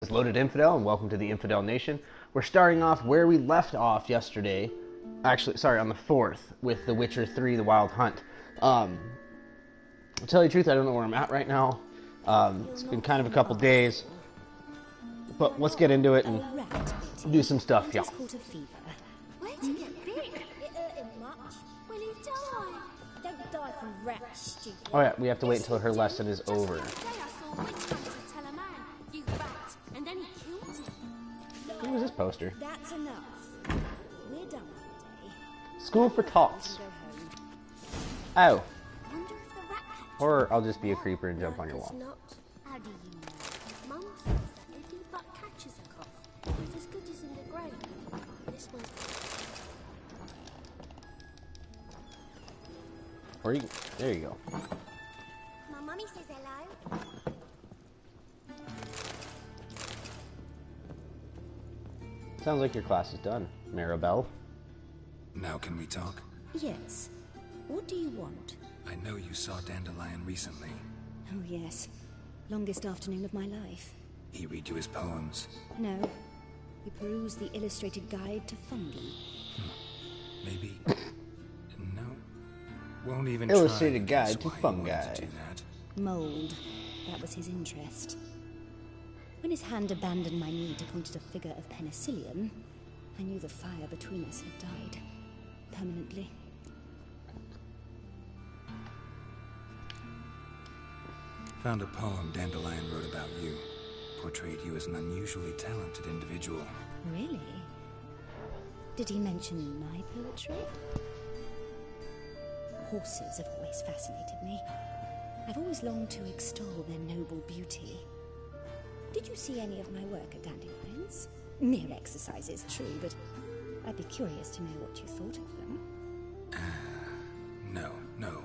is Loaded Infidel, and welcome to the Infidel Nation. We're starting off where we left off yesterday. Actually, sorry, on the 4th, with The Witcher 3, The Wild Hunt. To tell you the truth, I don't know where I'm at right now. It's been kind of a couple days. But let's get into it and do some stuff, y'all. Where did he get big? It hurt him much. Will he die? Don't die from rats, stupid. Oh yeah, we have to wait until her lesson is over. What was this poster? That's enough. We're done for the day. School for Tots. Oh. Or I'll just be a creeper and jump on your wall. How do you know? Mum says that if you but catches a cough, it's as good as in the grave. This one's... Or you, there you go. My mummy says hello. Sounds like your class is done, Maribel. Now can we talk? Yes. What do you want? I know you saw Dandelion recently. Oh, yes. Longest afternoon of my life. He read you his poems. No. We perused the illustrated guide to fungi. Maybe... no. Won't even Illustrated try guide to why he fungi. wanted to do that. Mold. That was his interest. When his hand abandoned my need to point at a figure of penicillium, I knew the fire between us had died. Permanently. Found a poem Dandelion wrote about you. Portrayed you as an unusually talented individual. Really? Did he mention my poetry? Horses have always fascinated me. I've always longed to extol their noble beauty. Did you see any of my work at Dandelion's? Mere exercises, true, but I'd be curious to know what you thought of them. No.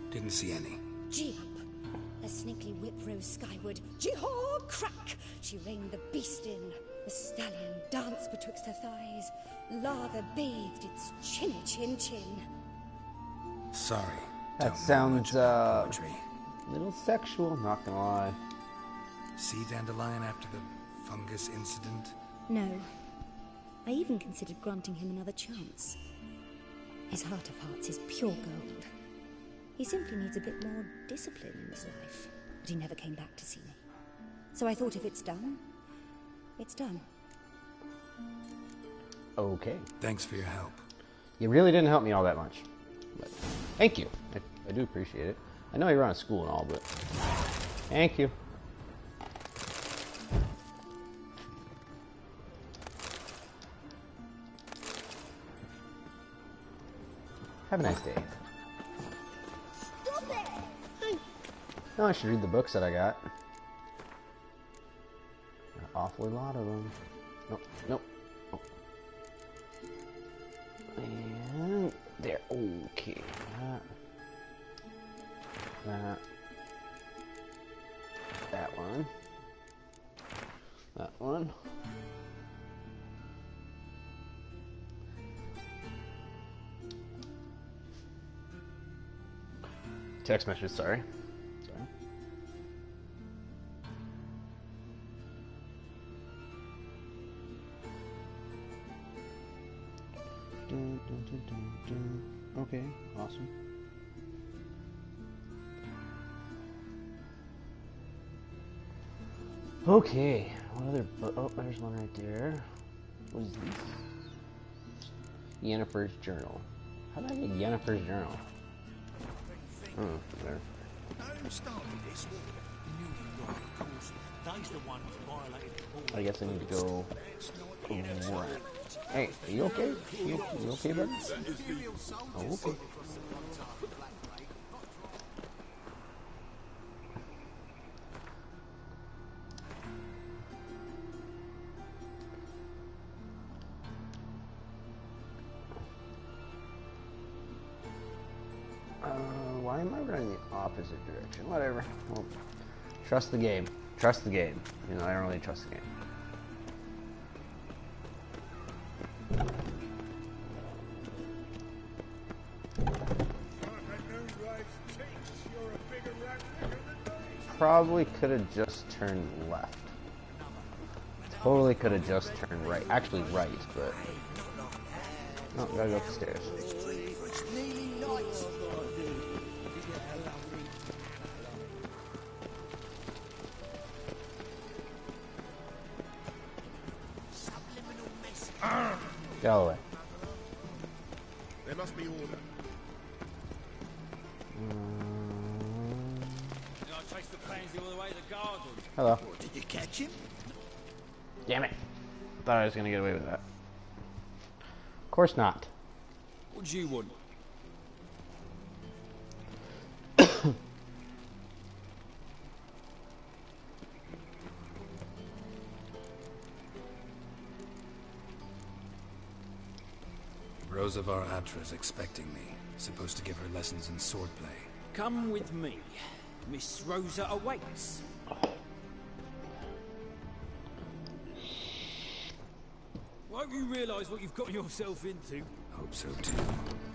Didn't see any. Gee up! A snaky whip rose skyward. Jee-haw! Crack! She reined the beast in. The stallion danced betwixt her thighs. Lather bathed its chinny chin. Sorry. That don't know sounds, much about poetry. little sexual, not gonna lie. See Dandelion after the fungus incident? No. I even considered granting him another chance. His heart of hearts is pure gold. He simply needs a bit more discipline in his life. But he never came back to see me. So I thought if it's done, it's done. Okay. Thanks for your help. You really didn't help me all that much. But thank you. I do appreciate it. I know you're out of school and all, but thank you. Have a nice day. Stop it! No, I should read the books that I got. An awfully lot of them. Nope. Oh. And there. Okay. That one. That one. Text message, sorry. Okay, awesome. Okay, what other oh, there's one right there. What is this? Yennefer's Journal. How did I get Yennefer's Journal? Oh, there. I guess I need to go right. Hey, are you okay? You okay, bud? Oh, okay. Why am I running the opposite direction? Whatever. Well, trust the game. Trust the game. You know, I don't really trust the game. Probably could have just turned left. Totally could have just turned right. Actually, right, but no, gotta go upstairs. Get out of the way. There must be order. I chased the pansy all the way to the garden. Hello. Did you catch him? Damn it. Thought I was gonna get away with that. Of course not. What do you want? Rosavar Atra's expecting me. Supposed to give her lessons in swordplay. Come with me. Miss Rosa awaits. Won't you realise what you've got yourself into? Hope so too.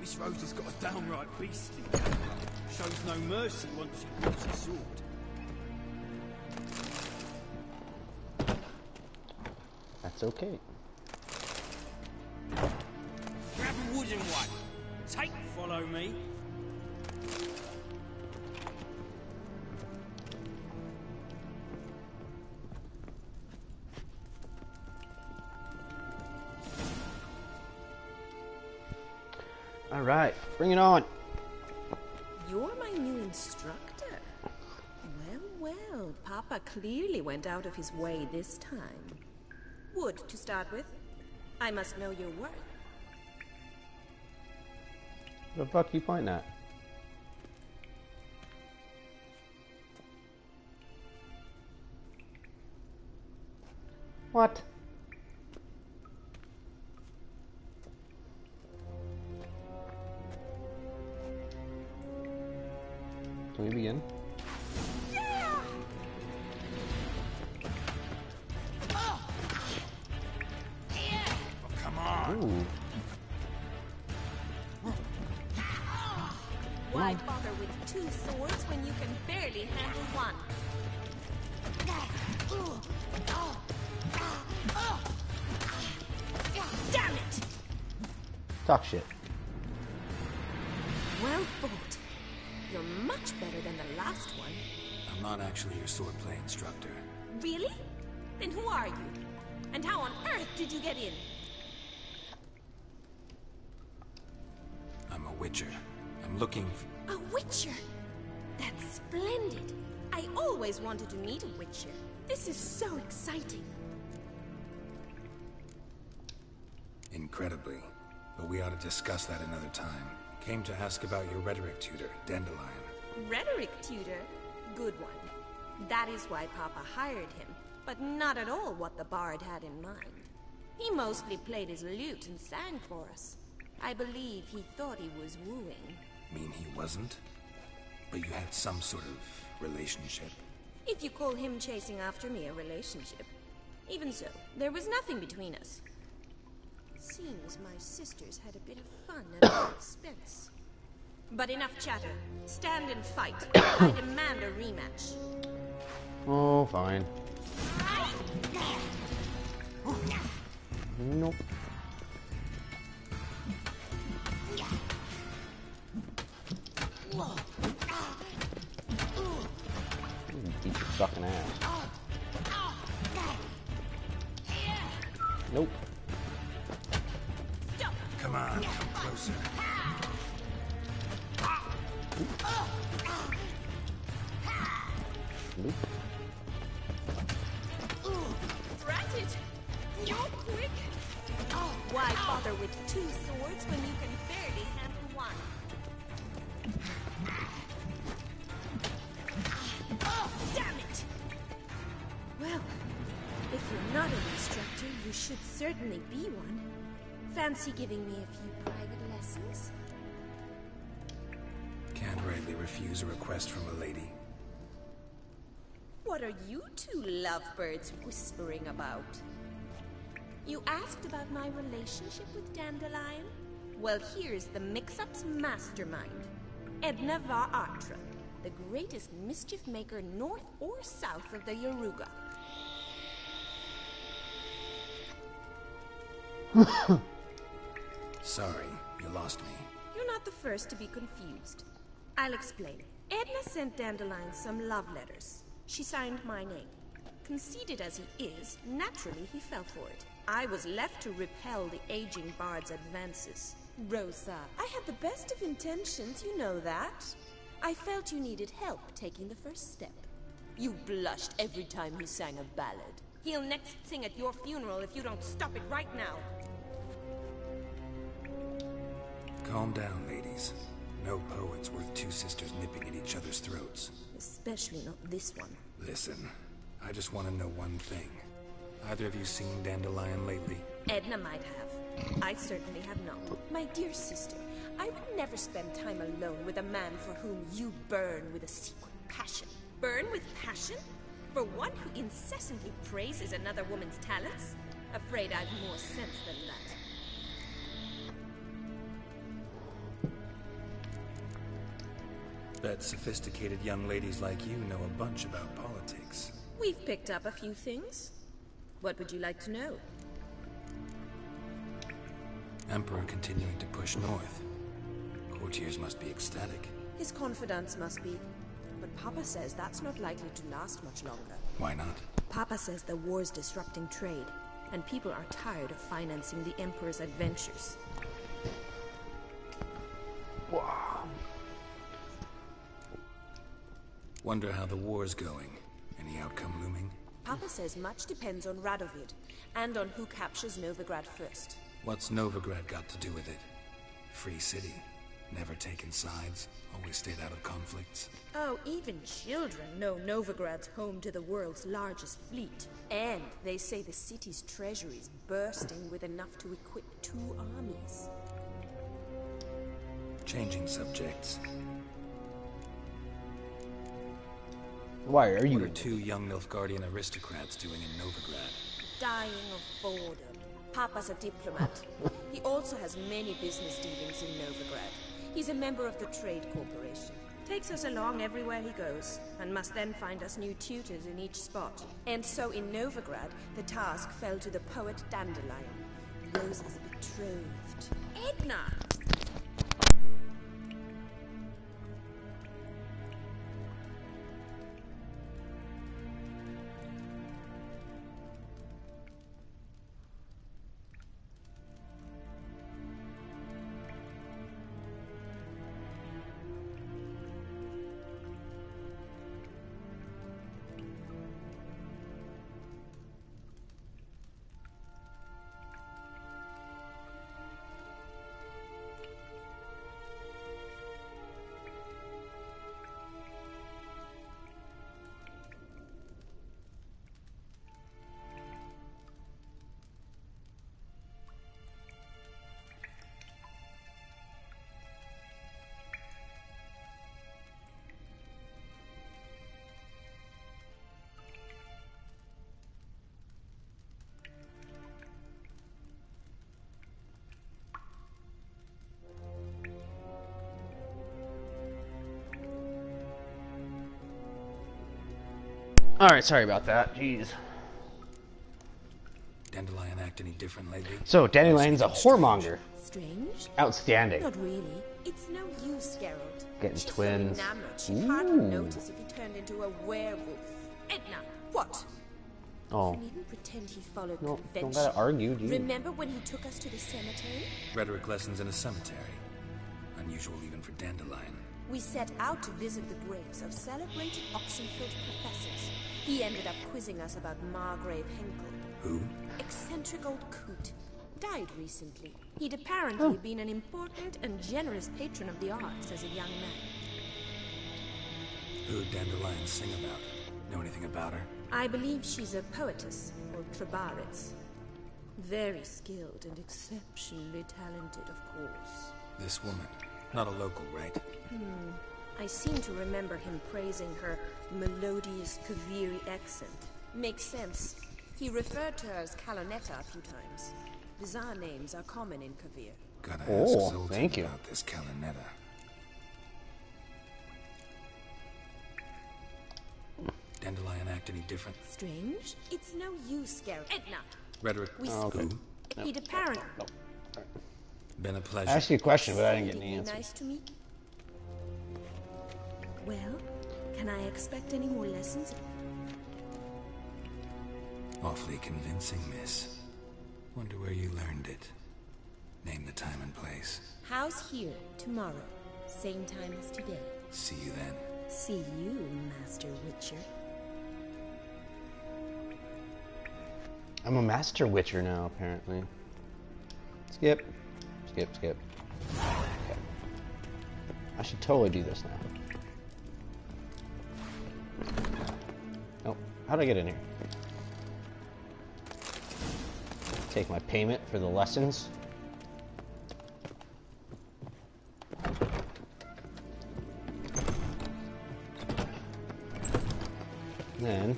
Miss Rosa's got a downright beastly temper. Shows no mercy once she pulls her sword. That's okay. Grab a wooden one. Take, follow me. All right, bring it on. You're my new instructor. Well, well, Papa clearly went out of his way this time. Wood, to start with. I must know your worth. The fuck you pointing at? What? Can we begin? Come on! Ooh. Why bother with two swords when you can barely handle one? Damn it! Talk shit. Well fought. You're much better than the last one. I'm not actually your swordplay instructor. Really? Then who are you? And how on earth did you get in? I'm a witcher. I'm looking for... A witcher? That's splendid. I always wanted to meet a witcher. This is so exciting. Incredibly. But we ought to discuss that another time. Came to ask about your rhetoric tutor, Dandelion. Rhetoric tutor? Good one. That is why Papa hired him, but not at all what the bard had in mind. He mostly played his lute and sang for us. I believe he thought he was wooing. Mean he wasn't? But you had some sort of relationship? If you call him chasing after me a relationship. Even so, there was nothing between us. Seems my sisters had a bit of fun at my expense. But enough chatter. Stand and fight. I demand a rematch. Oh, fine. Nope. Beat your fucking ass. Nope. Come on, come closer. Nope. Drat it! You're quick! Why bother with two swords when you can barely handle one? Damn it! Well, if you're not an instructor, you should certainly be one. Fancy giving me a few private lessons? Can't rightly refuse a request from a lady. What are you two lovebirds whispering about? You asked about my relationship with Dandelion? Well, here's the mix-up's mastermind. Edna var Atra, the greatest mischief maker north or south of the Yaruga. Sorry, you lost me. You're not the first to be confused. I'll explain. Edna sent Dandelion some love letters. She signed my name. Conceited as he is, naturally he fell for it. I was left to repel the aging bard's advances. Rosa, I had the best of intentions, you know that. I felt you needed help taking the first step. You blushed every time he sang a ballad. He'll next sing at your funeral if you don't stop it right now. Calm down, ladies. No poet's worth two sisters nipping at each other's throats. Especially not this one. Listen, I just want to know one thing. Either of you seen Dandelion lately? Edna might have. I certainly have not. My dear sister, I would never spend time alone with a man for whom you burn with a secret passion. Burn with passion? For one who incessantly praises another woman's talents? Afraid I've more sense than that. Bet sophisticated young ladies like you know a bunch about politics. We've picked up a few things. What would you like to know? Emperor continuing to push north. Courtiers must be ecstatic. His confidants must be. But Papa says that's not likely to last much longer. Why not? Papa says the war's disrupting trade, and people are tired of financing the Emperor's adventures. Wow. Wonder how the war's going. Any outcome looming? Papa says much depends on Radovid, and on who captures Novigrad first. What's Novigrad got to do with it? Free city. Never taken sides. Always stayed out of conflicts. Oh, even children know Novigrad's home to the world's largest fleet. And they say the city's treasury's bursting with enough to equip 2 armies. Changing subjects. Why are What you? are 2 young Nilfgaardian aristocrats doing in Novigrad? Dying of boredom. Papa's a diplomat. He also has many business dealings in Novigrad. He's a member of the Trade Corporation. Takes us along everywhere he goes, and must then find us new tutors in each spot. And so in Novigrad, the task fell to the poet Dandelion, Rosa's betrothed. Edna! Alright, sorry about that. Jeez. Dandelion act any different lately? So, Dandelion's a whoremonger. Strange? Outstanding. Not really. It's no use, Geralt. Getting She's twins. so enamored, she'd hardly notice if he turned into a werewolf. Edna, what? Oh. You needn't pretend he followed No, convention. don't gotta argue, dude. Remember when he took us to the cemetery? Rhetoric lessons in a cemetery. Unusual even for Dandelion. We set out to visit the graves of celebrated Oxenford professors. He ended up quizzing us about Margrave Henkel. Who? Eccentric old coot. Died recently. He'd apparently been an important and generous patron of the arts as a young man. Who'd Dandelion sing about? Know anything about her? I believe she's a poetess, or Trebarets. Very skilled and exceptionally talented, of course. This woman. Not a local, right? I seem to remember him praising her melodious Kaviri accent. Makes sense. He referred to her as Calonetta a few times. Bizarre names are common in Kavir. Gotta Oh, ask Zoltan thank you. about this Calonetta. Dandelion act any different? Strange? It's no use, Geralt. Edna! Rhetoric. We Who? He'd apparently Been a pleasure. I asked you a question, but I didn't get any be answer. nice to me. Well, can I expect any more lessons? Awfully convincing, miss. Wonder where you learned it. Name the time and place. House here, tomorrow. Same time as today. See you then. See you, Master Witcher. I'm a master witcher now, apparently. Skip. Skip, skip. Okay. I should totally do this now. Oh, how'd I get in here? Take my payment for the lessons. Then...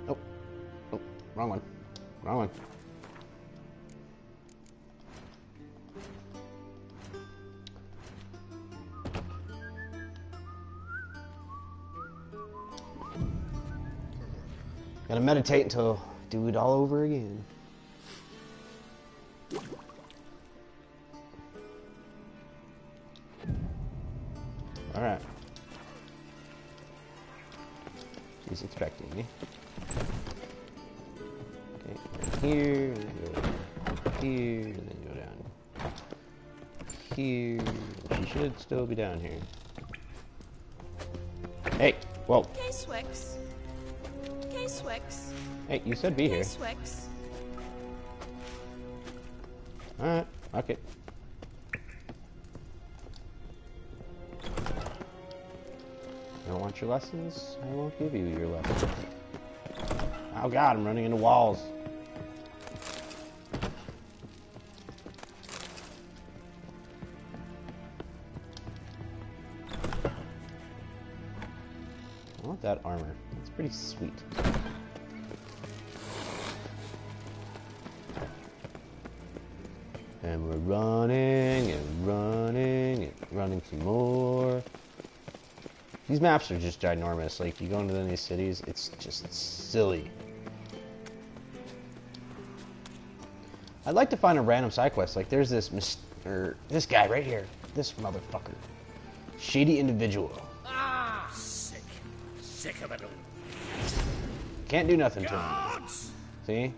Oh. Oh, wrong one. Wrong one. Gotta meditate until do it all over again. Alright. She's expecting me. Okay, right here, and then go here, and then go down here. She should still be down here. Hey, whoa. K-Swix. K-Swix. Hey, you said be here. K-Swix. Alright, okay. You don't want your lessons? I won't give you your lessons. Oh god, I'm running into walls. I want that armor. It's pretty sweet. And we're running and running and running some more. These maps are just ginormous. Like, you go into these cities, it's just silly. I'd like to find a random side quest. Like, there's this this guy right here. This motherfucker. Shady individual. Sick. Sick of it all. Can't do nothing to him. See?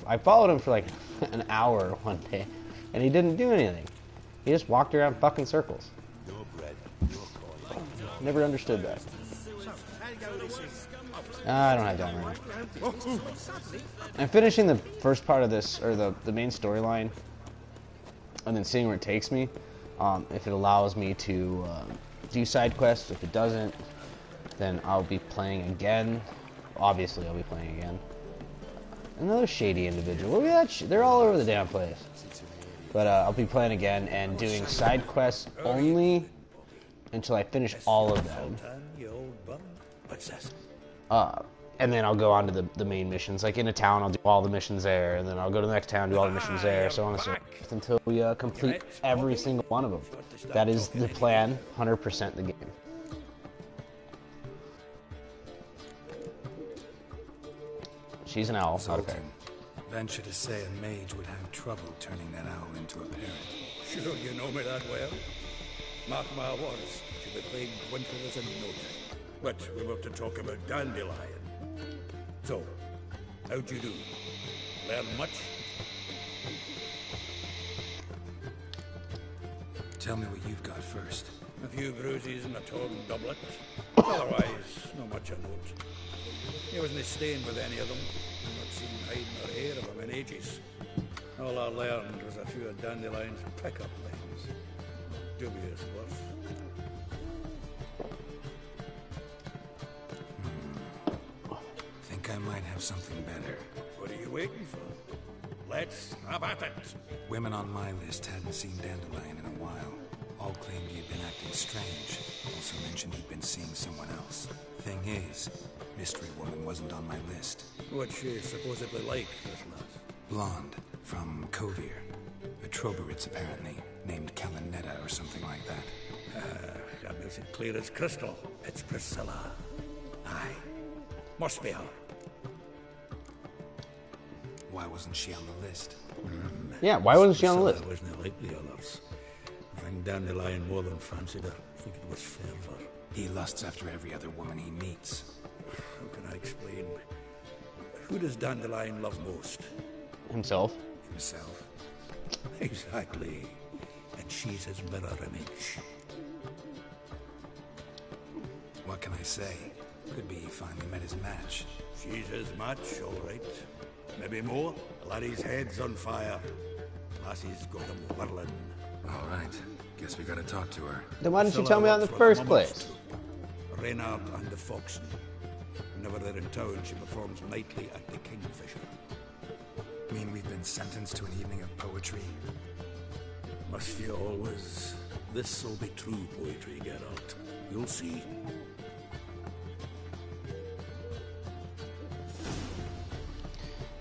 I followed him for like an hour one day, and he didn't do anything. He just walked around fucking circles. No bread, no coin. Never understood that. I don't have time right now. I'm finishing the first part of this, or the main storyline, and then seeing where it takes me. If it allows me to do side quests. If it doesn't, then I'll be playing again. Obviously, I'll be playing again. Another shady individual. Look at that. They're all over the damn place. But I'll be playing again and doing side quests only until I finish all of them. And then I'll go on to the main missions. Like in a town, I'll do all the missions there, and then I'll go to the next town, do all the missions there, so on and so forth, until we complete every single one of them. That is the plan, 100% the game. She's an owl, not a parrot. Venture to say a mage would have trouble turning that owl into a parrot. Sure you know me that well. Mark my words, you'll be playing Gwynplaine in no time. But we were to talk about Dandelion. So, how'd you do? Learn much? Tell me what you've got first. A few bruises and a torn doublet. Otherwise, not much of note. He wasn't staying with any of them. Not seen hide nor hair of him in ages. All I learned was a few of Dandelion's pickup lines. Dubious worth. Think I might have something better. What are you waiting for? Let's have at it. Women on my list hadn't seen Dandelion in a while. All claimed he'd been acting strange. Also mentioned he'd been seeing someone else. Thing is, Mystery Woman wasn't on my list. What's she supposedly like, this lass? Blonde, from Kovir. A Troberitz, apparently, named Kalinetta or something like that. That makes it clear as crystal. It's Priscilla. Aye. Must be her. Why wasn't she on the list? Yeah, why wasn't she on the list? I wasn't likely enough. I think Dandelion more than fancied her. I think it was fervor. He lusts after every other woman he meets. How can I explain? Who does Dandelion love most? Himself. Himself. Exactly. And she's his mirror image. What can I say? Could be he finally met his match. She's his match, all right. Maybe more. Laddie's head's on fire. Lassie's got him whirling. All right. Guess we gotta talk to her. Then why didn't you tell me that in the first place? Reynard and the Foxen. Whenever they're in town, she performs nightly at the Kingfisher. Mean we've been sentenced to an evening of poetry? Must you always? This'll be true poetry, Geralt. You'll see.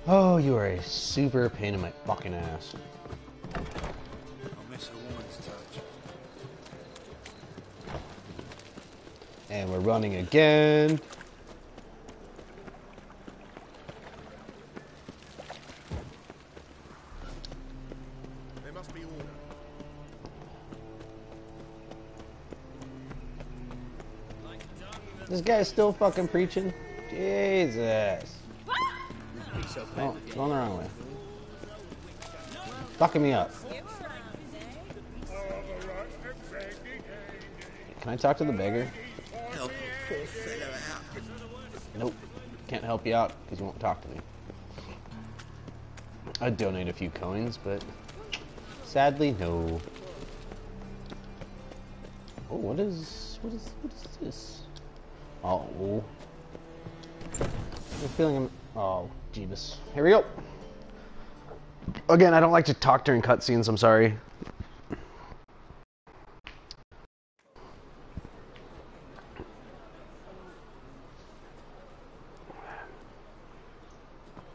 Oh, you are a super pain in my fucking ass. I'll miss a woman's touch. And we're running again. There must be order. This guy's still fucking preaching. Jesus. Oh, it's going the wrong way. Fucking me up. Can I talk to the beggar? Help a poor fellow out. Nope. Can't help you out because you won't talk to me. I'd donate a few coins, but sadly, no. Oh, what is this? Oh. I'm feeling him. Oh, Jeebus. Here we go. Again, I don't like to talk during cutscenes, I'm sorry.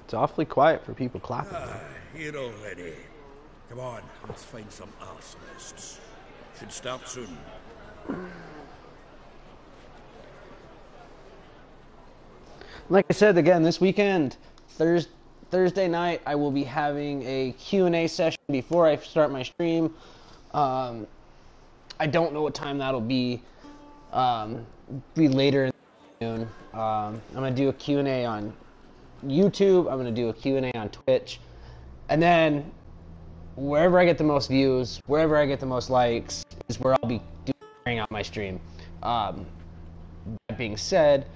It's awfully quiet for people clapping. Here already. Come on, let's find some arsonists. Should start soon. Like I said, again, this weekend, Thursday night, I will be having a Q&A session before I start my stream. I don't know what time that'll be. Be later in the afternoon. I'm going to do a Q&A on YouTube. I'm going to do a Q&A on Twitch. And then, wherever I get the most views, wherever I get the most likes, is where I'll be carrying out my stream. That being said,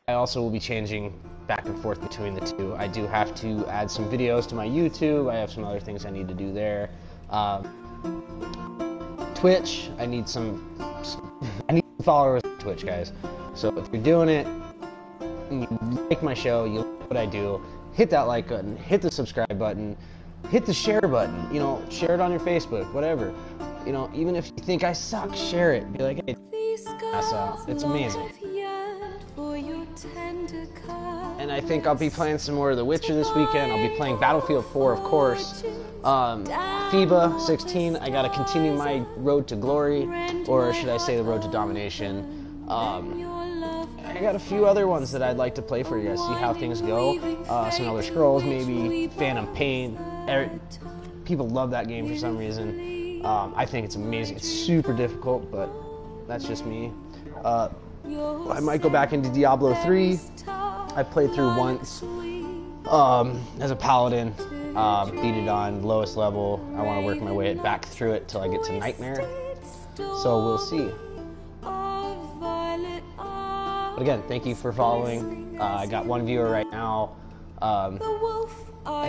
I also will be changing back and forth between the two. I do have to add some videos to my YouTube. I have some other things I need to do there. Twitch, I need some followers on Twitch, guys. So if you're doing it, and you like my show, you like what I do, hit that like button, hit the subscribe button, hit the share button. You know, share it on your Facebook, whatever. You know, even if you think I suck, share it. Be like, hey, ass out. It's amazing. And I think I'll be playing some more of The Witcher this weekend. I'll be playing Battlefield 4, of course. FIBA 16, I gotta continue my road to glory, or should I say the road to domination. I got a few other ones that I'd like to play for you guys, see how things go. Some Elder Scrolls, maybe Phantom Pain. People love that game for some reason. I think it's amazing. It's super difficult, but that's just me. I might go back into Diablo 3. I played through once as a paladin, beat it on lowest level. I want to work my way back through it till I get to Nightmare. So we'll see. But again, thank you for following. I got one viewer right now.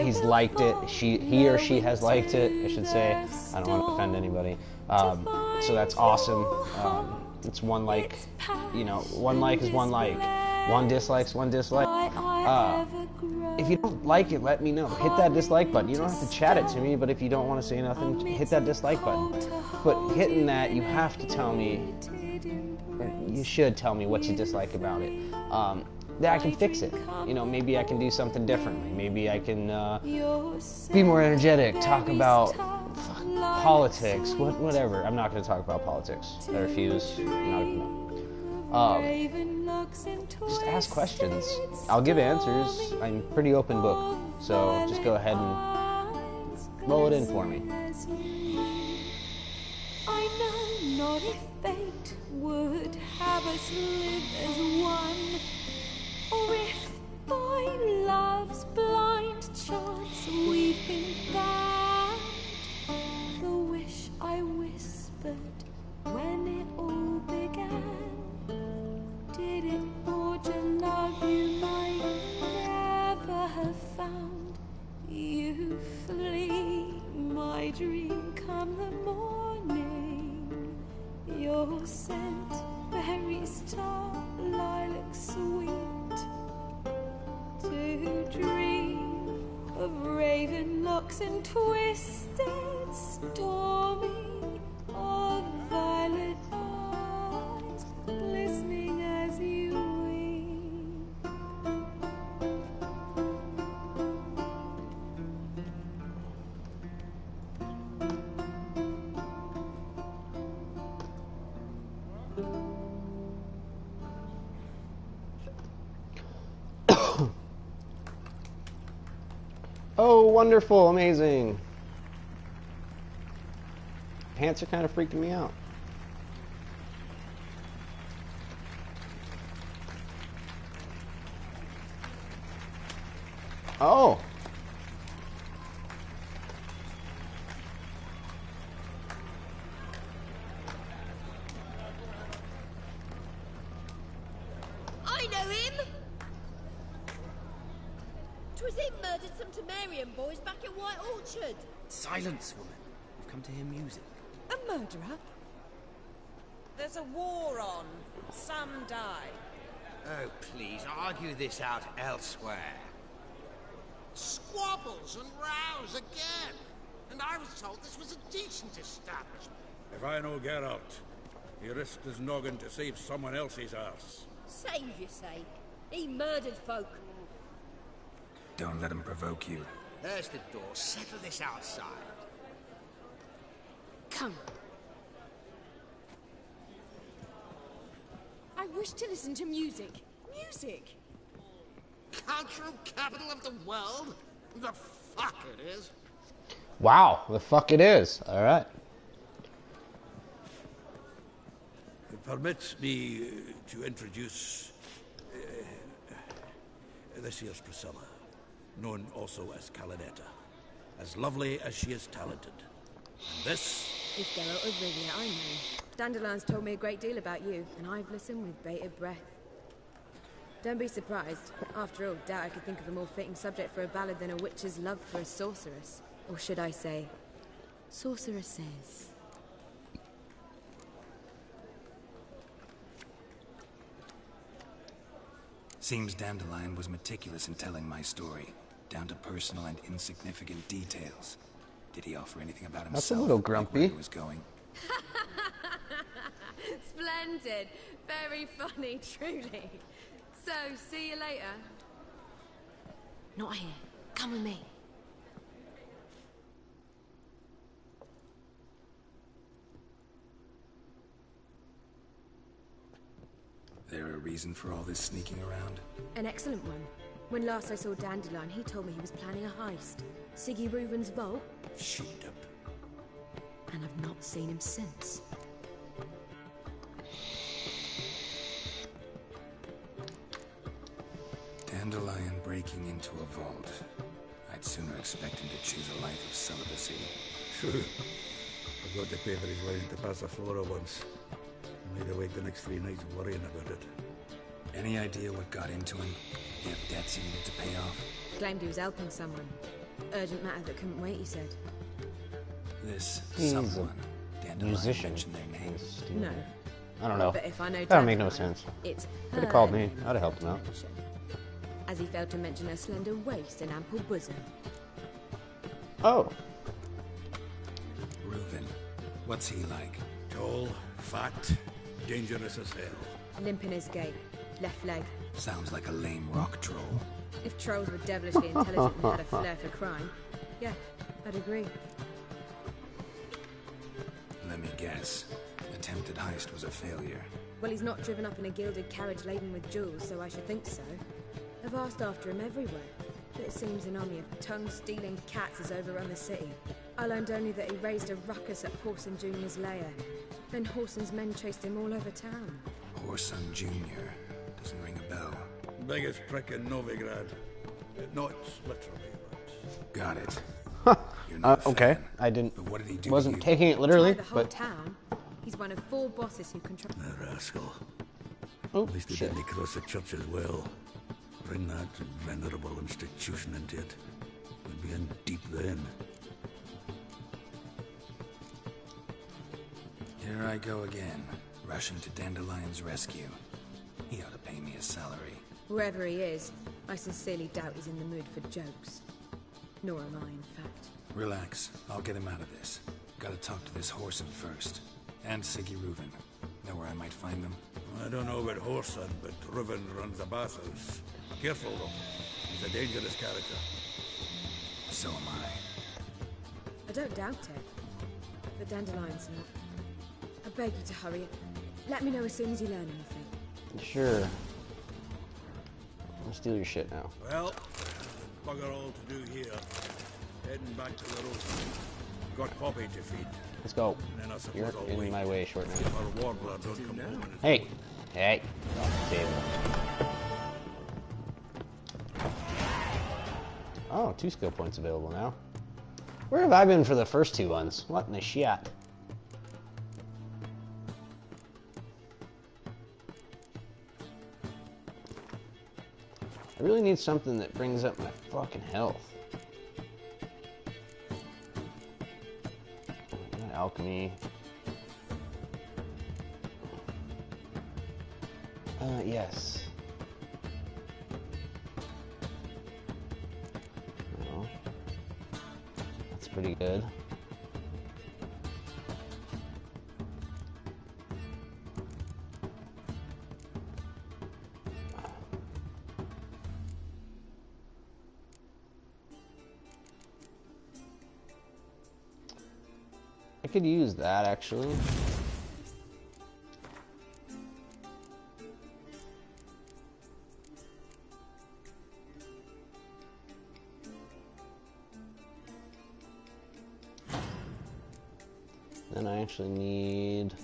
He's liked it. He or she has liked it, I should say. I don't want to offend anybody. So that's awesome. It's one like, you know, one like is one like. One dislike's one dislike. If you don't like it, let me know. Hit that dislike button. You don't have to chat it to me, but if you don't want to say nothing, hit that dislike button. But hitting that, you have to tell me, you should tell me what you dislike about it. That I can fix it. You know, maybe I can do something differently. Maybe I can be more energetic, talk about politics, whatever. I'm not going to talk about politics. I refuse. I'm not Just ask questions. I'll give answers. I'm a pretty open book. So just go ahead and roll it in for me. I know not if fate would have us live as one, or if by love's blind chance we've been bound. The wish I whispered when it all began, did it forge a love you might never have found? You flee my dream come the morning, your scent berry star lilac sweet, to dream of raven locks and twisted stormy, of violet eyes glistening as you weep. Oh, wonderful, amazing. Pants are kind of freaking me out. Oh. I know him! 'Twas him murdered some Temerian boys back at White Orchard. Silence, woman. We've come to hear music. A murderer? There's a war on. Some died. Oh, please, argue this out elsewhere. Squabbles and rows again. And I was told this was a decent establishment. If I know Geralt, he risked his noggin to save someone else's arse. Save, you say? He murdered folk. Don't let him provoke you. There's the door. Settle this outside. Come. I wish to listen to music. Music? Cultural capital of the world? The fuck it is. Wow, the fuck it is. All right. It permits me to introduce this here's Priscilla, known also as Calinetta, as lovely as she is talented. And this If Geralt of Rivia, I know. Dandelion's told me a great deal about you, and I've listened with bated breath. Don't be surprised. After all, doubt I could think of a more fitting subject for a ballad than a witch's love for a sorceress. Or should I say, sorceresses. Seems Dandelion was meticulous in telling my story, down to personal and insignificant details. Did he offer anything about himself? That's a little like grumpy. where he was going? Splendid. Very funny, truly. So, see you later. Not here. Come with me. There a reason for all this sneaking around? An excellent one. When last I saw Dandelion, he told me he was planning a heist. Siggy Reuven's vault, sheet up. and I've not seen him since. Dandelion breaking into a vault. I'd sooner expect him to choose a life of celibacy. True. I got to pay for his wedding to pass a flora once. I laid awake the next 3 nights worrying about it. Any idea what got into him? He had debts he needed to pay off? Claimed he was helping someone. Urgent matter that couldn't wait, he said. This He's a someone, Dandelion musician. mentioned their name. No. I don't know. But if I know That don't make no Dandelion, sense. It's Could have her called me. name. I'd have helped him out. As he failed to mention her slender waist and ample bosom. Oh. Reuven. What's he like? Tall, fat, dangerous as hell. Limp in his gait. Left leg. Sounds like a lame rock troll. If trolls were devilishly intelligent and had a flair for crime, yeah, I'd agree. Let me guess. Attempted heist was a failure. Well, he's not driven up in a gilded carriage laden with jewels, so I should think so. I've asked after him everywhere, but it seems an army of tongue-stealing cats has overrun the city. I learned only that he raised a ruckus at Whoreson Jr.'s lair. Then Whoreson's men chased him all over town. Whoreson Jr. Doesn't ring a bell. Biggest prick in Novigrad. Not literally, but... Got it. Huh. You're not a Okay. fan. I didn't. But what did he do Wasn't to you? taking it literally, Try the whole but town. He's one of 4 bosses who control... The rascal. oh At least he shit. didn't cross the church as well. Bring that venerable institution into it. We'd be in deep then. Here I go again, rushing to Dandelion's rescue. He ought to pay me a salary. Whoever he is, I sincerely doubt he's in the mood for jokes. Nor am I, in fact. Relax, I'll get him out of this. Gotta talk to this Whoreson first. And Siggy Reuven. Know where I might find them? I don't know about Whoreson, but Reuven runs the bathhouse. Careful, though. He's a dangerous character. So am I. I don't doubt it. But Dandelion's not. I beg you to hurry. Let me know as soon as you learn anything. Sure. I'll steal your shit now. Well, bugger all to do here. Heading back to the road. Got Poppy to feed. Let's go. And then I suppose You're I'll in wait. my way, short now. If our warbler don't come home. and- Hey, hey, David. Oh, 2 skill points available now. Where have I been for the first 2 ones? What in the shit? I really need something that brings up my fucking health. Alchemy. Yes. No. That's pretty good. I could use that actually. Then I actually need...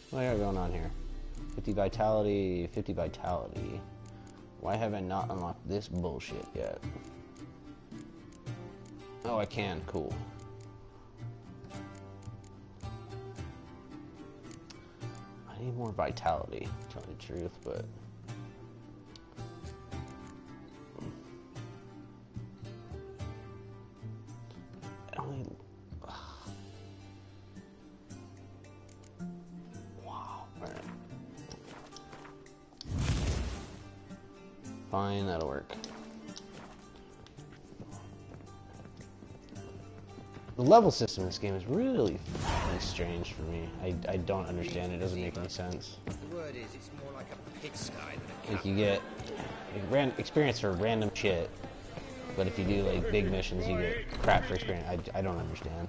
what do I got going on here? 50 vitality, 50 vitality. Why have I not unlocked this bullshit yet? Oh, I can. Cool. I need more vitality, to tell you the truth, but... it only... wow. Alright. Fine, that'll work. The level system in this game is really fucking strange for me. I don't understand it. It doesn't make any sense. The word is, it's more like a pigsty than a Like you get experience for random shit, but if you do like big missions, you get crap for experience. I don't understand.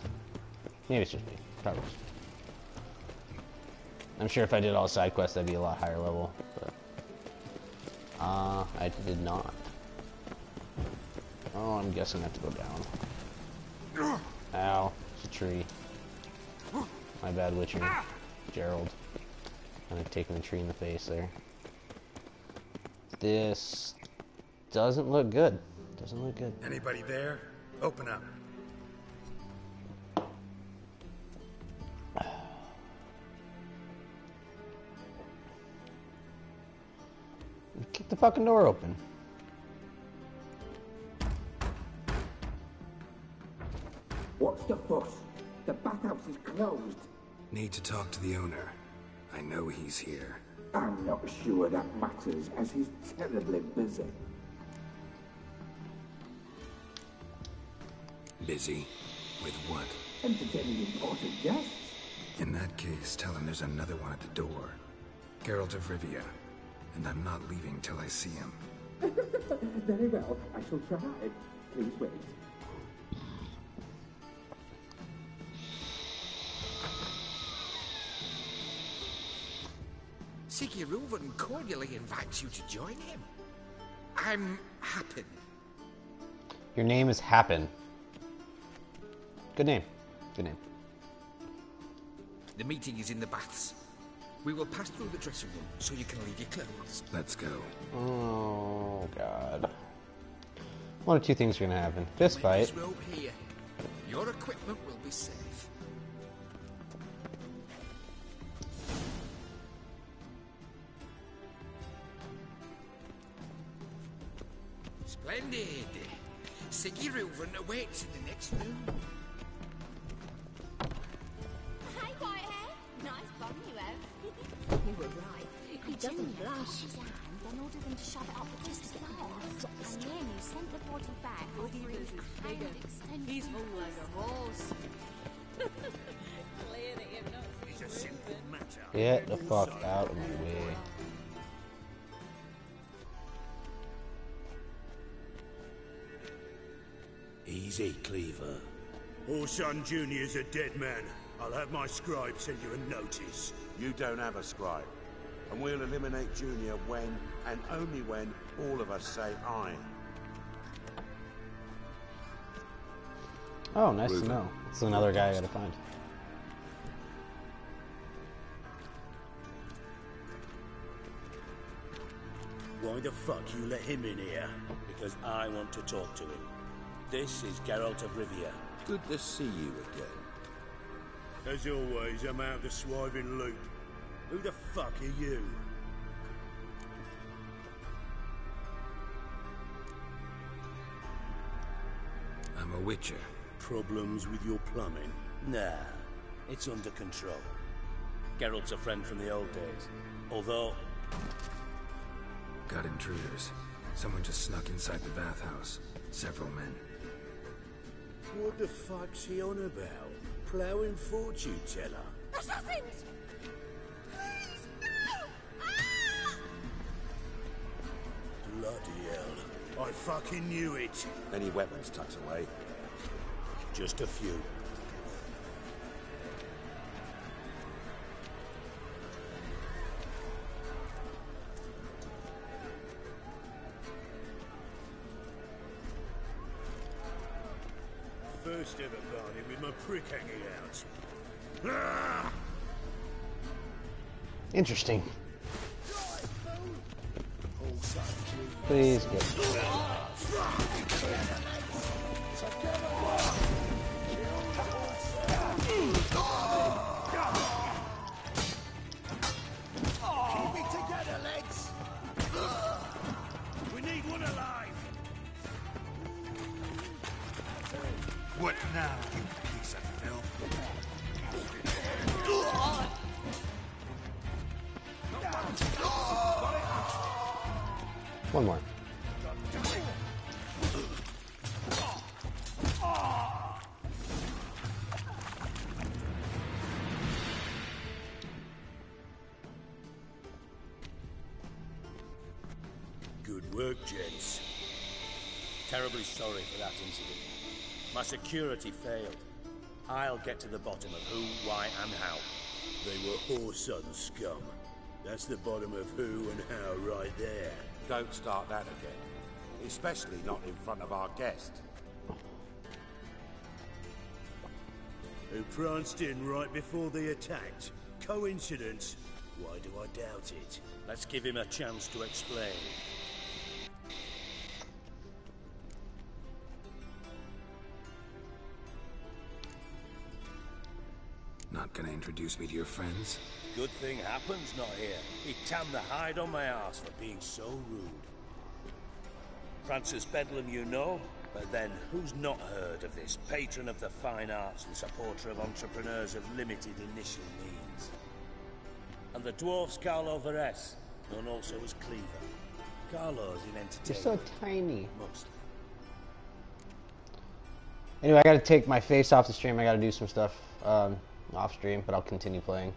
Maybe it's just me. Probably. I'm sure if I did all side quests, that'd be a lot higher level. But I did not. Oh, I'm guessing I have to go down. Ow, it's a tree. My bad, Witcher. Gerald. Kind of taking the tree in the face there. This doesn't look good. Doesn't look good. Anybody there? Open up. Kick the fucking door open. What's the fuss? The bathhouse is closed. Need to talk to the owner. I know he's here. I'm not sure that matters, as he's terribly busy. Busy? With what? Entertaining important guests. In that case, tell him there's another one at the door. Geralt of Rivia. And I'm not leaving till I see him. Very well, I shall try. Please wait. Siggy Reuven cordially invites you to join him. I'm Happen. Your name is Happen. Good name. Good name. The meeting is in the baths. We will pass through the dressing room so you can leave your clothes. Let's go. Oh, God. One of two things are going to happen. Fist fight. This rope here. Your equipment will be safe. Splendid. Siggy Reuven awaits in the next room. Hi, Whitehair. Nice bum you have. You were right. He doesn't blush. His hand, then ordered them to shove it up the crystal hole. And then he sent the body back offering his hand extended. He's full like a horse. Clear that you've not seen It's a simple matter. Get the fuck out of my way. Easy, Cleaver. Orson Jr.'s a dead man. I'll have my scribe send you a notice. You don't have a scribe. And we'll eliminate Junior when, and only when, all of us say aye. Oh, nice to know. It's another guy I gotta find. Why the fuck you let him in here? Because I want to talk to him. This is Geralt of Rivia. Good to see you again. As always, I'm out of the swiving loop. Who the fuck are you? I'm a witcher. Problems with your plumbing? Nah, it's under control. Geralt's a friend from the old days. Although... Got intruders. Someone just snuck inside the bathhouse. Several men. What the fuck's he on about? Ploughing fortune teller? Assassins! Please, no! Ah! Bloody hell. I fucking knew it. Any weapons tucked away? Just a few. First ever party with my prick hanging out. Ah! Interesting. Please get. Keep it together, legs! We need one alive! What now, you piece of filth? One more. Good work, gents. Terribly sorry for that incident. My security failed. I'll get to the bottom of who, why, and how. They were whoreson scum. That's the bottom of who and how right there. Don't start that again. Especially not in front of our guest. Who pranced in right before they attacked. Coincidence? Why do I doubt it? Let's give him a chance to explain. Not gonna introduce me to your friends? Good thing Happen's not here. He tanned the hide on my ass for being so rude. Francis Bedlam you know, but then who's not heard of this patron of the fine arts and supporter of entrepreneurs of limited initial means? And the dwarf's Carlo Veres, known also as Cleaver. Carlo's in entertainment. You're so tiny. Mostly. Anyway, I gotta take my face off the stream. I gotta do some stuff off stream, but I'll continue playing.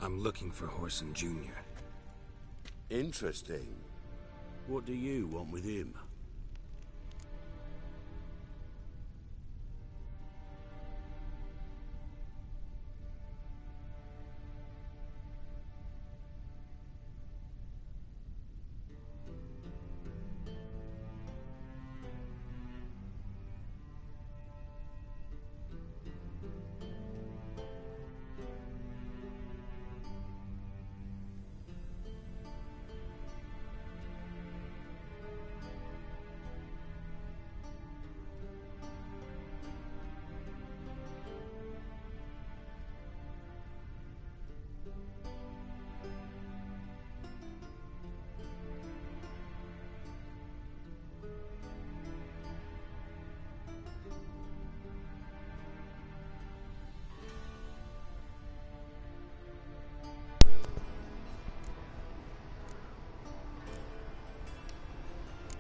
I'm I'm looking for Horson Jr. Interesting. What do you want with him?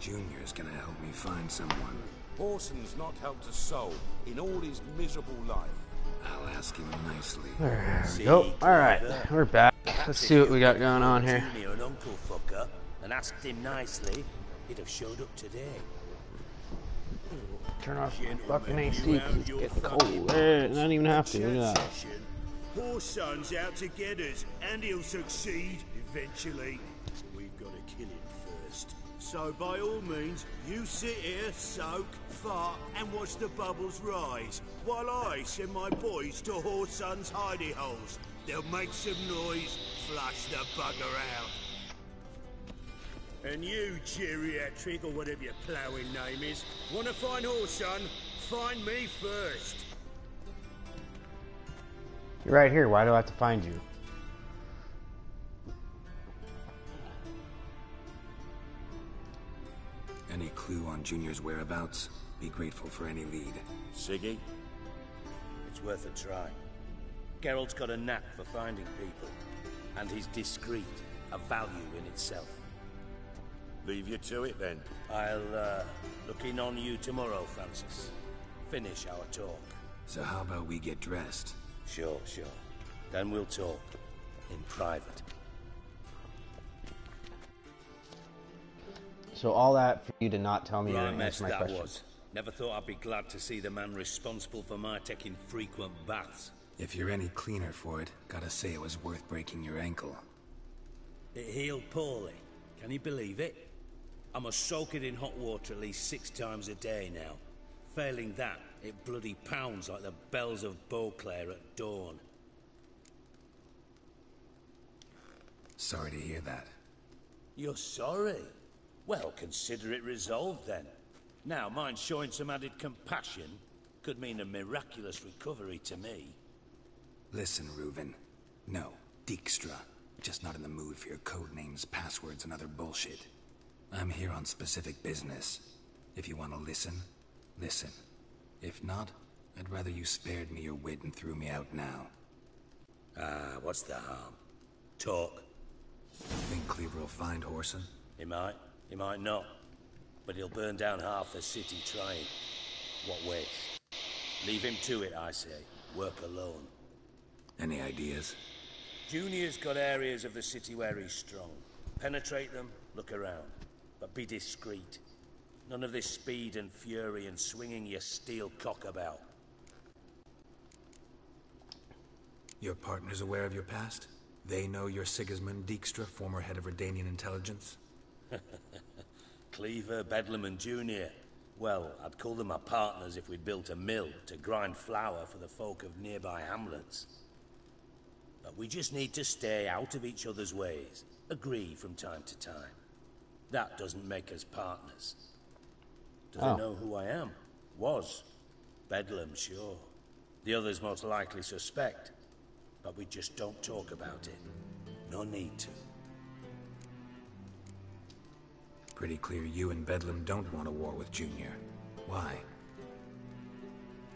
Junior's gonna help me find someone. Horson's not helped a soul in all his miserable life. I'll ask him nicely. There we go. Alright, we're back. Let's see what we got going on here. Junior and Uncle Fucker and asked him nicely, he'd have showed up today. Turn off my fucking AC because it's getting cold. Not even have to. Look at that. Horson's out to get us, and he'll succeed eventually. We've got to kill him first. So by all means, you sit here, soak, fart, and watch the bubbles rise, while I send my boys to Horson's hidey holes. They'll make some noise, flush the bugger out. And you, geriatric, or whatever your ploughing name is, want to find Horson? Find me first. You're right here. Why do I have to find you? Any clue on Junior's whereabouts? Be grateful for any lead. Siggy? It's worth a try. Geralt's got a knack for finding people. And he's discreet, a value in itself. Leave you to it, then. I'll, look in on you tomorrow, Francis. Finish our talk. So how about we get dressed? Sure. Then we'll talk. In private. So all that for you to not tell me you Right didn't mess answer my that question. was. Never thought I'd be glad to see the man responsible for my taking frequent baths. If you're any cleaner for it, gotta say it was worth breaking your ankle. It healed poorly. Can you believe it? I must soak it in hot water at least 6 times a day now. Failing that, it bloody pounds like the bells of Beauclair at dawn. Sorry to hear that. You're sorry? Well, consider it resolved then. Now, mind showing some added compassion could mean a miraculous recovery to me. Listen, Reuven. No, Dijkstra. Just not in the mood for your code names, passwords, and other bullshit. I'm here on specific business. If you want to listen, listen. If not, I'd rather you spared me your wit and threw me out now. What's the harm? Talk. Think Cleaver will find Horson? He might not. But he'll burn down half the city trying. What waste? Leave him to it, I say. Work alone. Any ideas? Junior's got areas of the city where he's strong. Penetrate them, look around. But be discreet. None of this speed and fury and swinging your steel cock about. Your partner's aware of your past? They know you're Sigismund Dijkstra, former head of Redanian intelligence? Cleaver, Bedlam and Junior. Well, I'd call them my partners if we'd built a mill to grind flour for the folk of nearby hamlets. But we just need to stay out of each other's ways. Agree from time to time. That doesn't make us partners. Do they know who I am? Was. Bedlam, sure. The others most likely suspect. But we just don't talk about it. No need to. Pretty clear you and Bedlam don't want a war with Junior. Why?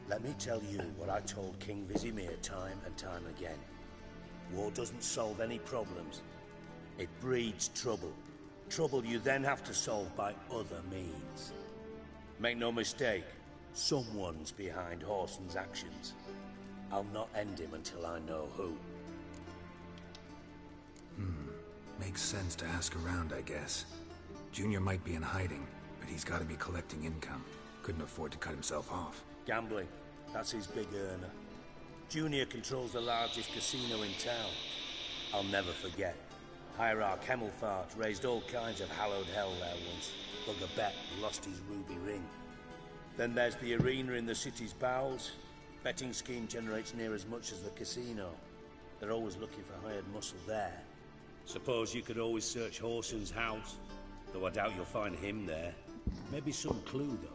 Let me tell you what I told King Vizimir time and time again. War doesn't solve any problems. It breeds trouble. Trouble you then have to solve by other means. Make no mistake, someone's behind Horson's actions. I'll not end him until I know who. Makes sense to ask around, I guess. Junior might be in hiding, but he's got to be collecting income. Couldn't afford to cut himself off. Gambling. That's his big earner. Junior controls the largest casino in town. I'll never forget. Hierarch Hemmelfart raised all kinds of hallowed hell there once. Bugger Bet lost his ruby ring. Then there's the arena in the city's bowels. Betting scheme generates near as much as the casino. They're always looking for hired muscle there. Suppose you could always search Horson's house. Though I doubt you'll find him there. Maybe some clue, though.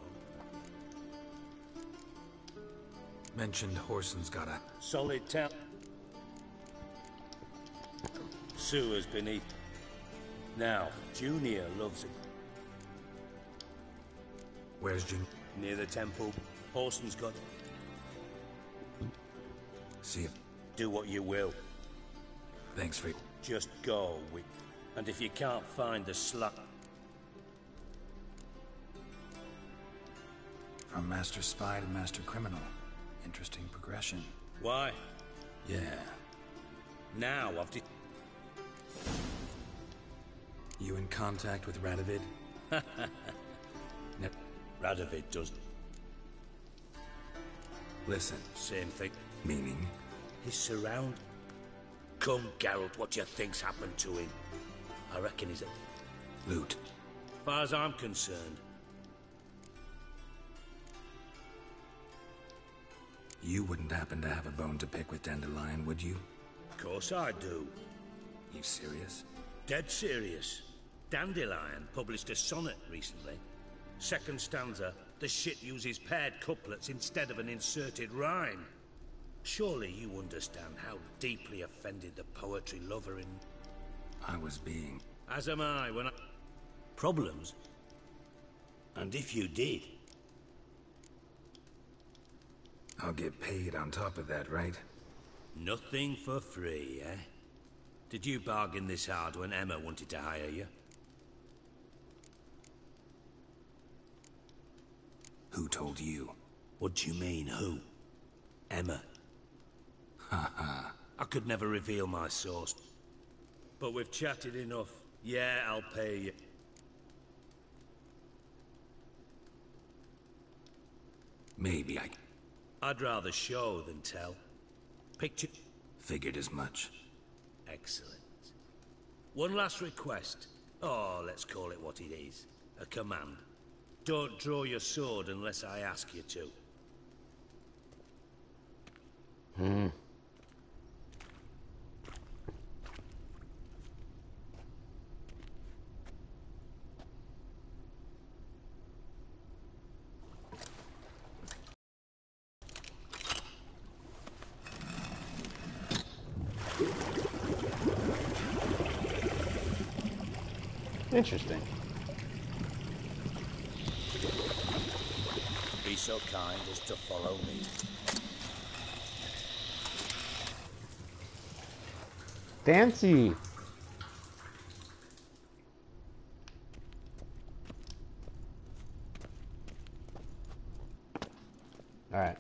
Mentioned Horson's got a... Solid town. Sewers beneath. Now, Junior loves it. Where's Junior? Near the temple. Horson's got... See if... Do what you will. Thanks for... Just go with... And if you can't find the slut... From Master Spy to Master Criminal. Interesting progression. Why? Yeah. Now I've... You in contact with Radovid? No. Radovid doesn't. Listen. Same thing. Meaning? He's surrounded. Come, Geralt, what do you think's happened to him? I reckon he's a... Loot. As far as I'm concerned. You wouldn't happen to have a bone to pick with Dandelion, would you? Of course I do. You serious? Dead serious. Dandelion published a sonnet recently. Second stanza, the shit uses paired couplets instead of an inserted rhyme. Surely you understand how deeply offended the poetry lover in... I was being... As am I when I... Problems? And if you did... I'll get paid on top of that, right? Nothing for free, eh? Did you bargain this hard when Emma wanted to hire you? Who told you? What do you mean, who? Emma. Haha. I could never reveal my source. But we've chatted enough. Yeah, I'll pay you. Maybe I'd rather show than tell. Picture... Figured as much. Excellent. One last request. Oh, let's call it what it is. A command. Don't draw your sword unless I ask you to. Interesting. Be so kind as to follow me. Fancy. All right.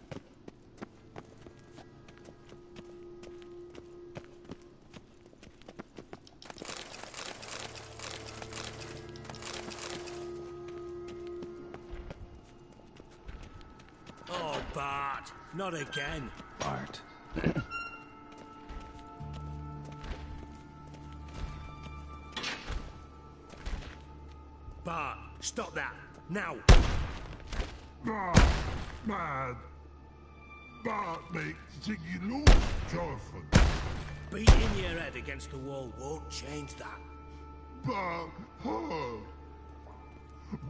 Oh, Bart, not again. Bart. Bart, stop that, now! Bart, mad. Bart makes Ziggy lose, Jonathan. Beating your head against the wall won't change that. Bart hard.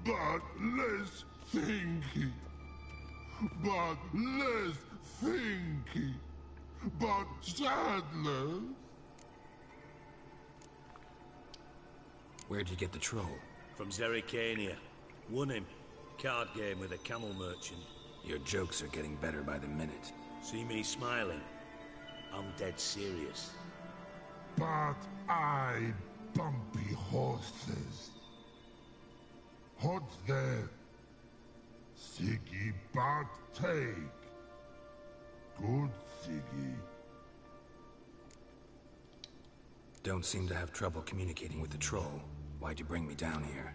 Bart less thinky. Bart less thinky. Bart Sadler. Where'd you get the troll? From Zerrikania. Won him. Card game with a camel merchant. Your jokes are getting better by the minute. See me smiling? I'm dead serious. But I bumpy horses. What's there? Siggy Bart take. Good Siggy. Don't seem to have trouble communicating with the troll. Why'd you bring me down here?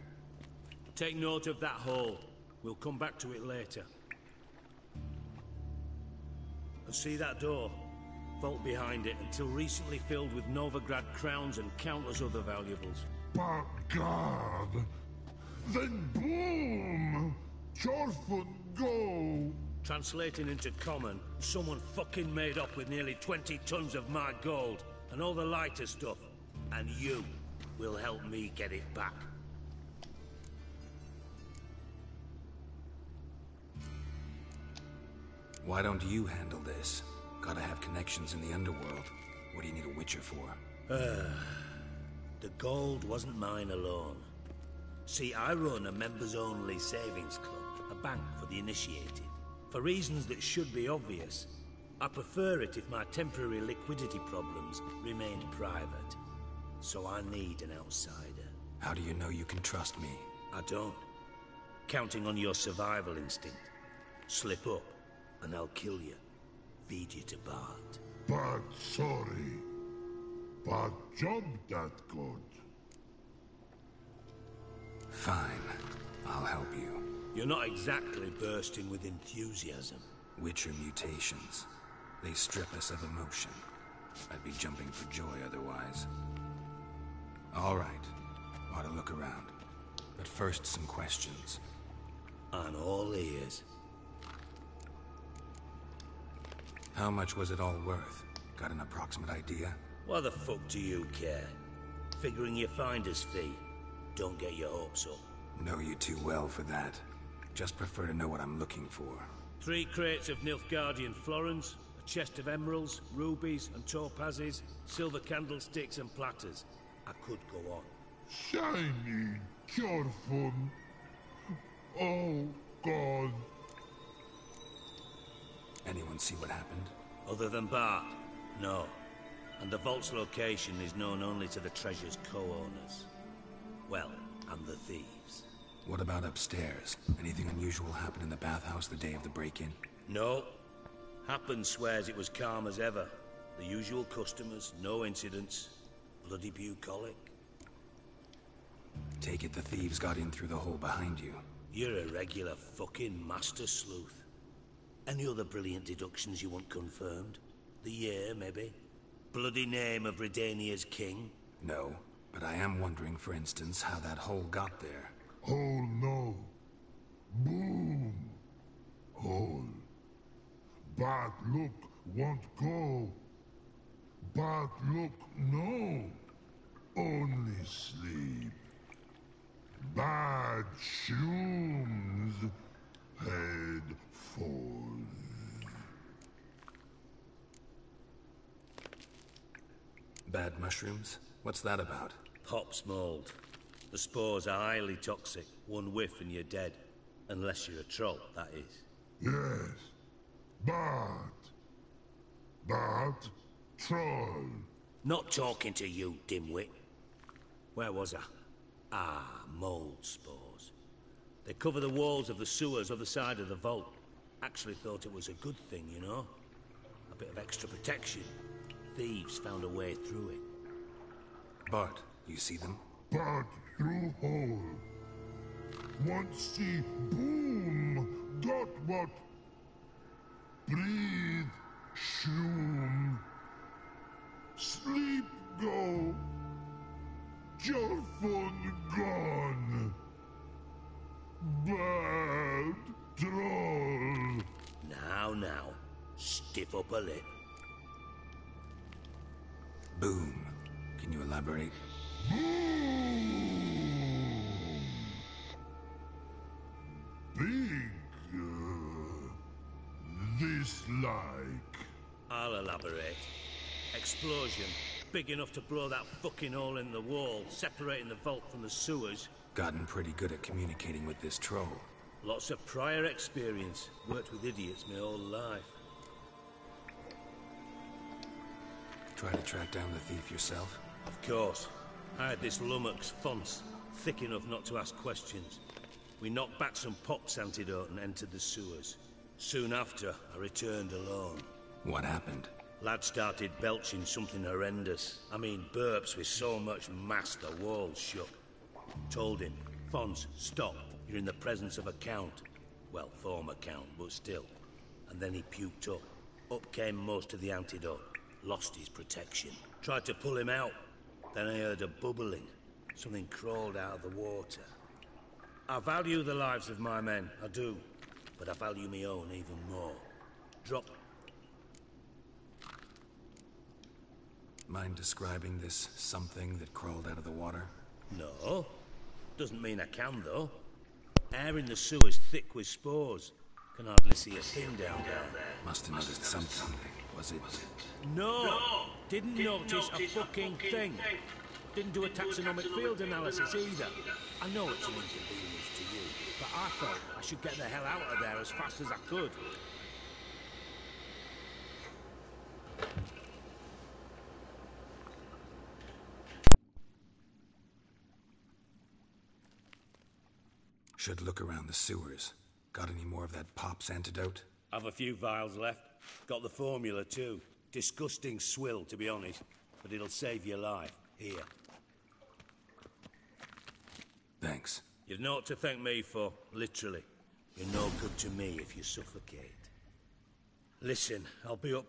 Take note of that hole. We'll come back to it later. And see that door? Vault behind it, until recently filled with Novigrad crowns and countless other valuables. By God! Then boom! Chorfun go! Translating into common, someone fucking made up with nearly 20 tons of my gold, and all the lighter stuff. And you will help me get it back. Why don't you handle this? Gotta have connections in the underworld. What do you need a Witcher for? The gold wasn't mine alone. See, I run a members-only savings club, a bank for the initiated. For reasons that should be obvious, I prefer it if my temporary liquidity problems remained private. So I need an outsider. How do you know you can trust me? I don't. Counting on your survival instinct. Slip up, and I'll kill you. Feed you to Bart. But sorry. But job that good. Fine. I'll help you. You're not exactly bursting with enthusiasm. Witcher mutations. They strip us of emotion. I'd be jumping for joy otherwise. All right. Ought to look around. But first, some questions. I'm all ears. How much was it all worth? Got an approximate idea? Why the fuck do you care? Figuring your finder's fee. Don't get your hopes up. Know you too well for that. Just prefer to know what I'm looking for. 3 crates of Nilfgaardian florins, a chest of emeralds, rubies and topazes, silver candlesticks and platters. I could go on. Shiny Chorfun. Oh, God. Anyone see what happened? Other than Bart? No. And the vault's location is known only to the treasure's co-owners. Well, and the thieves. What about upstairs? Anything unusual happen in the bathhouse the day of the break-in? No. Happen swears it was calm as ever. The usual customers, no incidents. Bloody bucolic. Take it the thieves got in through the hole behind you. You're a regular fucking master sleuth. Any other brilliant deductions you want confirmed? The year, maybe? Bloody name of Redania's king? No, but I am wondering, for instance, how that hole got there. Hole no. Boom. Hole. But look won't go. But look no. Only sleep. Bad shrooms. Head falls. Bad mushrooms? What's that about? Pop's mold. The spores are highly toxic. One whiff and you're dead. Unless you're a troll, that is. Yes. But troll. Not talking to you, dimwit. Where was I? Ah, mold spores. They cover the walls of the sewers other side of the vault. Actually thought it was a good thing, you know? A bit of extra protection. Thieves found a way through it. Bart, you see them? Bart through hole. Want see boom. Got what? Breathe. Shroom. Sleep go. Chorfun gone. Bad troll. Now. Stiff up a lip. Boom. Can you elaborate? Boom. Big. This like. I'll elaborate. Explosion. Big enough to blow that fucking hole in the wall, separating the vault from the sewers. Gotten pretty good at communicating with this troll. Lots of prior experience. Worked with idiots my whole life. Try to track down the thief yourself? Of course. I had this lummox Fonce, thick enough not to ask questions. We knocked back some Pop's antidote and entered the sewers. Soon after, I returned alone. What happened? Lad started belching something horrendous. I mean, burps with so much mass the walls shook. Told him, Fons, stop. You're in the presence of a count. Well, former count, but still. And then he puked up. Up came most of the antidote. Lost his protection. Tried to pull him out. Then I heard a bubbling. Something crawled out of the water. I value the lives of my men, I do. But I value my own even more. Drop. Mind describing this something that crawled out of the water? No. Doesn't mean I can, though. Air in the sewer's thick with spores. Can hardly see a thing down there. Must have noticed something. Was it? No! Didn't notice a fucking thing. Didn't do a taxonomic field analysis either. I know it's an inconvenience to you, but I thought I should get the hell out of there as fast as I could. Should look around the sewers. Got any more of that Pop's antidote? Have a few vials left. Got the formula too. Disgusting swill, to be honest, but it'll save your life. Here. Thanks. You've naught to thank me for, literally. You're no good to me if you suffocate. Listen, I'll be up.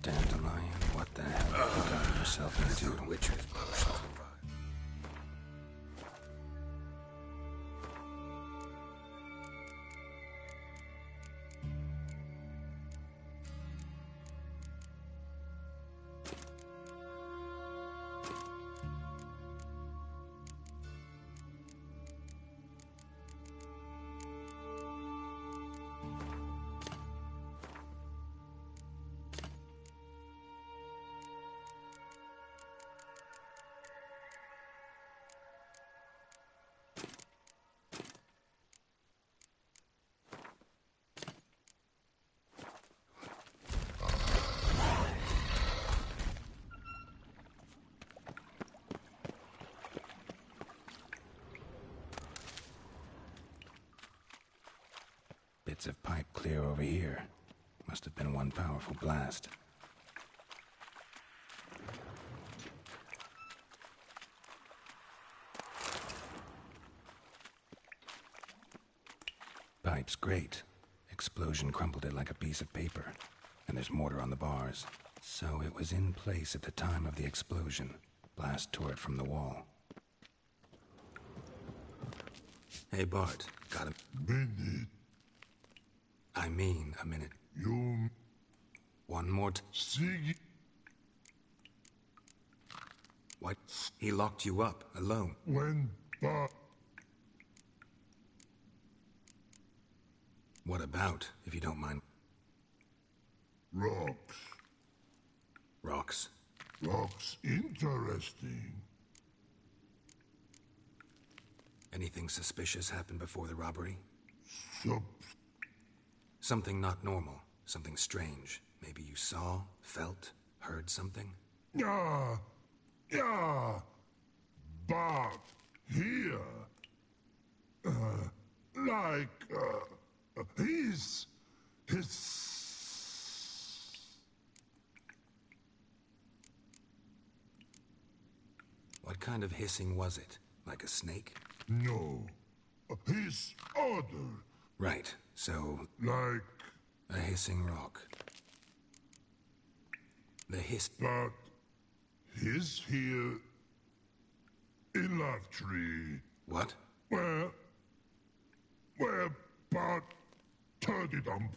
Dandelion, what the hell have you gotten yourself into? Witcher's potion. Bits of pipe clear over here. Must have been one powerful blast. Pipe's great. Explosion crumpled it like a piece of paper. And there's mortar on the bars. So it was in place at the time of the explosion. Blast tore it from the wall. Hey, Bart. Got a minute. I mean, a minute. You... One more See... What? He locked you up, alone. When... What about, if you don't mind? Rocks. Rocks? Rocks interesting. Anything suspicious happened before the robbery? Sup. Something not normal. Something strange. Maybe you saw, felt, heard something? Yeah. But here, his. What kind of hissing was it? Like a snake? No. His order. Right, so... Like... a hissing rock. The hiss... But... he's here... in Love Tree. What? Where... but... Turdy dump.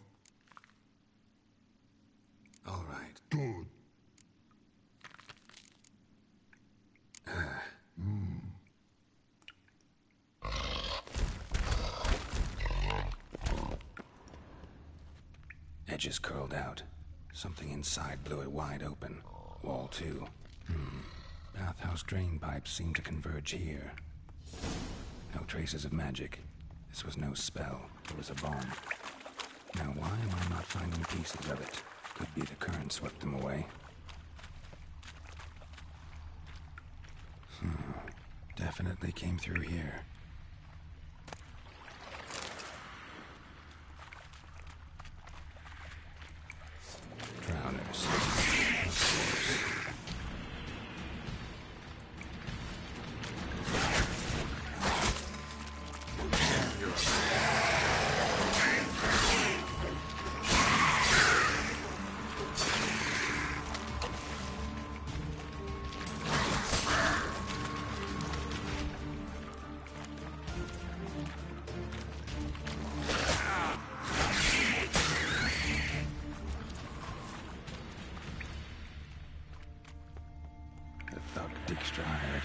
All right. Good. Edges curled out. Something inside blew it wide open. Wall 2. Bathhouse drain pipes seem to converge here. No traces of magic. This was no spell. It was a bomb. Now why am I not finding pieces of it? Could be the current swept them away. Definitely came through here. Drowners. Dijkstra hired.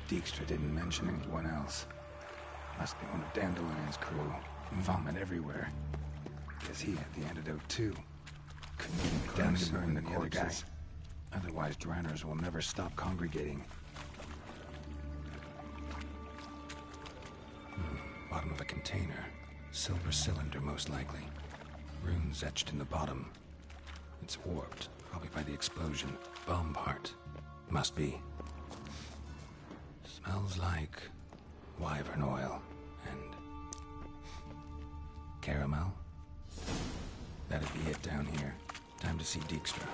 Dijkstra didn't mention anyone else. Must be one of Dandelion's crew. Vomit everywhere. Guess he had the antidote too. Couldn't get him down to burn than the other guy. Otherwise, drowners will never stop congregating. Bottom of a container. Silver cylinder, most likely. Runes etched in the bottom. It's warped, probably by the explosion. Bomb part. Must be. Smells like wyvern oil and caramel. That'd be it down here. Time to see Dijkstra.